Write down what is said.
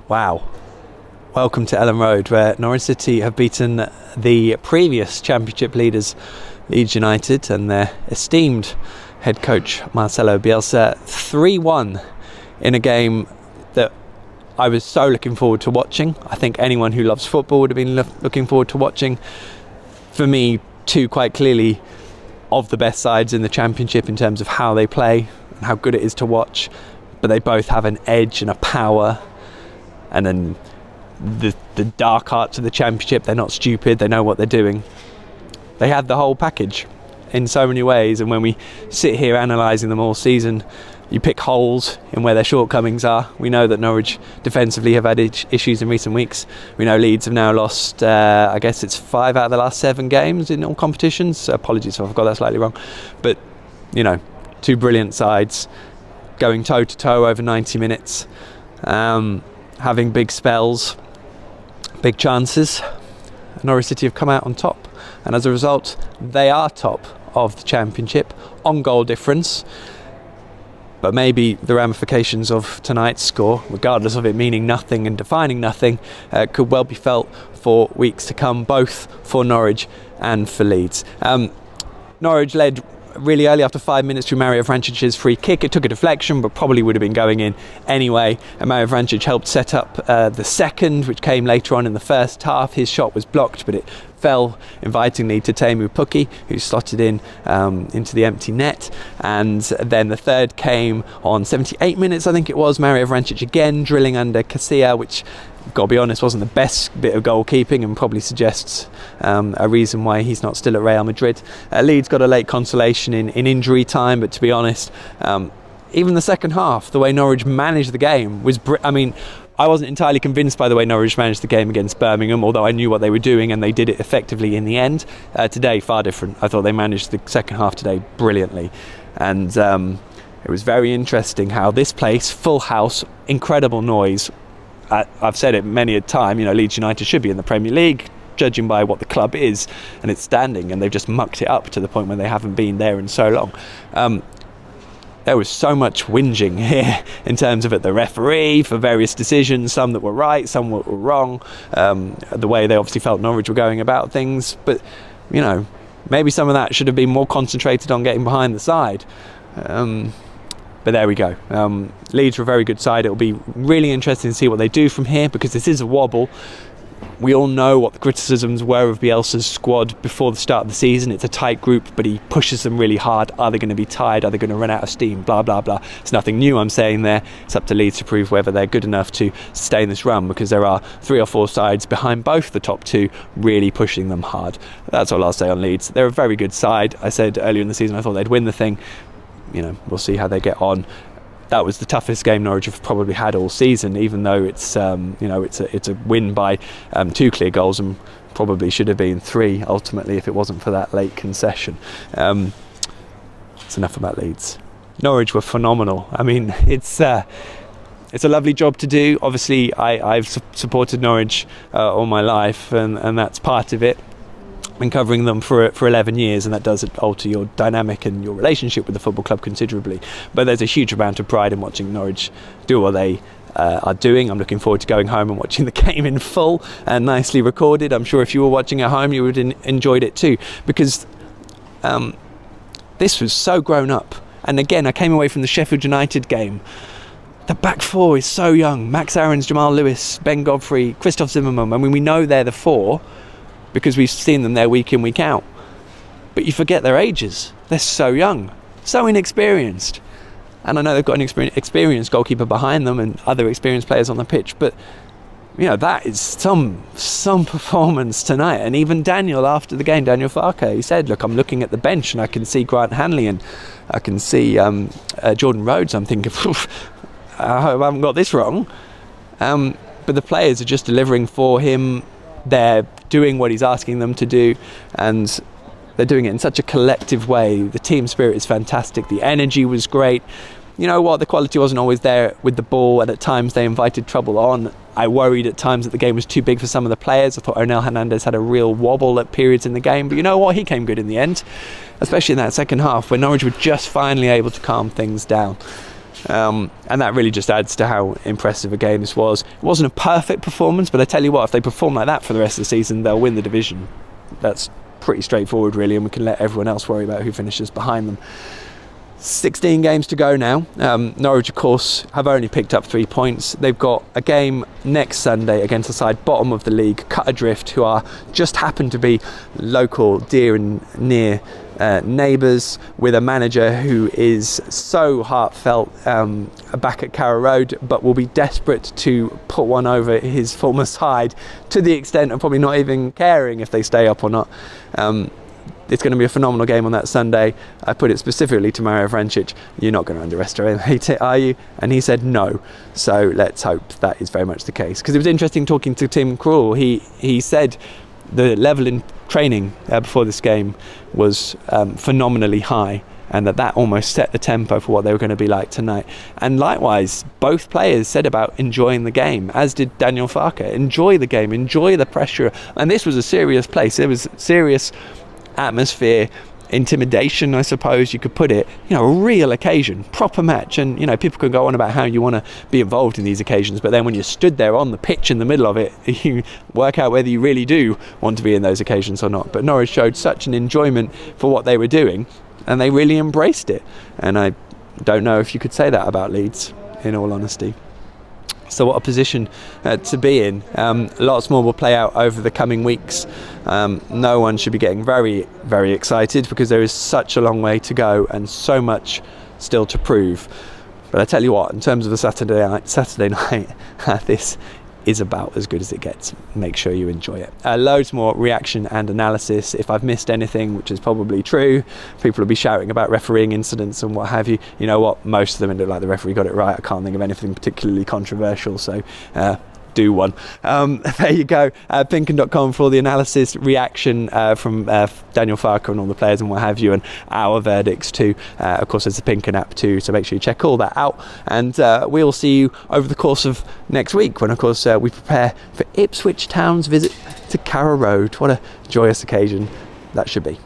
Wow. Welcome to Elland Road, where Norwich City have beaten the previous championship leaders, Leeds United, and their esteemed head coach, Marcelo Bielsa, 3-1 in a game that I was so looking forward to watching. I think anyone who loves football would have been looking forward to watching. For me, two quite clearly of the best sides in the championship in terms of how they play and how good it is to watch, but they both have an edge and a power, and then the dark arts of the championship. They're not stupid, they know what they're doing. They had the whole package in so many ways, and when we sit here analysing them all season, you pick holes in where their shortcomings are. We know that Norwich defensively have had issues in recent weeks. We know Leeds have now lost, I guess it's 5 out of the last 7 games in all competitions. Apologies if I've got that slightly wrong. But, you know, two brilliant sides going toe-to-toe over 90 minutes, having big spells, big chances. Norwich City have come out on top, and as a result they are top of the championship on goal difference. But maybe the ramifications of tonight's score, regardless of it meaning nothing and defining nothing, could well be felt for weeks to come, both for Norwich and for Leeds. Norwich led really early after 5 minutes through Mario Vrancic's free kick. It took a deflection, but probably would have been going in anyway. And Mario Vrancic helped set up the second, which came later on in the first half. His shot was blocked, but it fell invitingly to Teemu Pukki, who slotted in into the empty net. And then the third came on 78 minutes, I think it was. Mario Vrancic again drilling under Casilla, which, got to be honest, wasn't the best bit of goalkeeping and probably suggests a reason why he's not still at Real Madrid. Leeds got a late consolation in injury time, but to be honest, even the second half, the way Norwich managed the game was I wasn't entirely convinced by the way Norwich managed the game against Birmingham, although I knew what they were doing and they did it effectively in the end. Today, far different. I thought they managed the second half today brilliantly. And it was very interesting how this place, full house, incredible noise. I've said it many a time, you know, Leeds United should be in the Premier League, judging by what the club is and its standing, and they've just mucked it up to the point where they haven't been there in so long. There was so much whinging here in terms of the referee for various decisions, some that were right, some were wrong, the way they obviously felt Norwich were going about things. But, you know, maybe some of that should have been more concentrated on getting behind the side. But there we go. Leeds are a very good side. It'll be really interesting to see what they do from here, because this is a wobble. We all know what the criticisms were of Bielsa's squad before the start of the season. It's a tight group, but he pushes them really hard. Are they going to be tired? Are they going to run out of steam? Blah, blah, blah. It's nothing new I'm saying there. It's up to Leeds to prove whether they're good enough to sustain this run, because there are 3 or 4 sides behind both the top 2 really pushing them hard. That's all I'll say on Leeds. They're a very good side. I said earlier in the season I thought they'd win the thing. You know, we'll see how they get on. That was the toughest game Norwich have probably had all season, even though it's you know, it's a win by 2 clear goals, and probably should have been 3 ultimately if it wasn't for that late concession. It's enough about Leeds. Norwich were phenomenal. I mean, it's a lovely job to do. Obviously, I've supported Norwich all my life, and that's part of it. Been covering them for 11 years, and that does alter your dynamic and your relationship with the football club considerably. But there's a huge amount of pride in watching Norwich do what they are doing. I'm looking forward to going home and watching the game in full and nicely recorded. I'm sure if you were watching at home you would have enjoyed it too, because this was so grown up. And again, I came away from the Sheffield United game. The back 4 is so young. Max Aarons, Jamal Lewis, Ben Godfrey, Christoph Zimmermann. I mean, we know they're the 4 because we've seen them there week in, week out. But you forget their ages. They're so young, so inexperienced. And I know they've got an experienced goalkeeper behind them and other experienced players on the pitch, but you know, that is some performance tonight. And even Daniel, after the game, Daniel Farke, he said, look, I'm looking at the bench and I can see Grant Hanley and I can see Jordan Rhodes. I'm thinking, I hope I haven't got this wrong. But the players are just delivering for him. They're doing what he's asking them to do, and they're doing it in such a collective way. The team spirit is fantastic. The energy was great. You know what? The quality wasn't always there with the ball, and at times they invited trouble on. I worried at times that the game was too big for some of the players. I thought Onel Hernandez had a real wobble at periods in the game, but you know what? He came good in the end, especially in that second half where Norwich were just finally able to calm things down. And that really just adds to how impressive a game this was. It wasn't a perfect performance, but I tell you what, if they perform like that for the rest of the season, they'll win the division. That's pretty straightforward, really, and we can let everyone else worry about who finishes behind them. 16 games to go now. Norwich, of course, have only picked up 3 points. They've got a game next Sunday against the side bottom of the league, Cut Adrift, who are just happen to be local, dear and near neighbours, with a manager who is so heartfelt back at Carrow Road, but will be desperate to put one over his former side, to the extent of probably not even caring if they stay up or not. It's going to be a phenomenal game on that Sunday. I put it specifically to Mario Vrancic, you're not going to underestimate it, are you? And he said no. So let's hope that is very much the case. Because it was interesting talking to Tim Krul. He said the level in training before this game was phenomenally high, and that almost set the tempo for what they were going to be like tonight. And likewise, both players said about enjoying the game, as did Daniel Farke. Enjoy the game, enjoy the pressure. And this was a serious place. There was serious atmosphere, intimidation, I suppose you could put it. A real occasion, proper match. And people can go on about how you want to be involved in these occasions, but then when you stood there on the pitch in the middle of it, you work out whether you really do want to be in those occasions or not. But Norwich showed such an enjoyment for what they were doing, and they really embraced it. And I don't know if you could say that about Leeds, in all honesty. So what a position to be in. Lots more will play out over the coming weeks. No one should be getting very, very excited, because there is such a long way to go and so much still to prove. But I tell you what, in terms of the Saturday night, this is about as good as it gets. Make sure you enjoy it. Loads more reaction and analysis. If I've missed anything, which is probably true, people will be shouting about refereeing incidents and what have you. You know what? Most of them look like the referee got it right. I can't think of anything particularly controversial, so do one. There you go. PinkUn.com for all the analysis, reaction from Daniel Farke and all the players and what have you, and our verdicts too. Of course, there's the PinkUn app too, so make sure you check all that out. And we'll see you over the course of next week, when of course we prepare for Ipswich Town's visit to Carrow Road. What a joyous occasion that should be.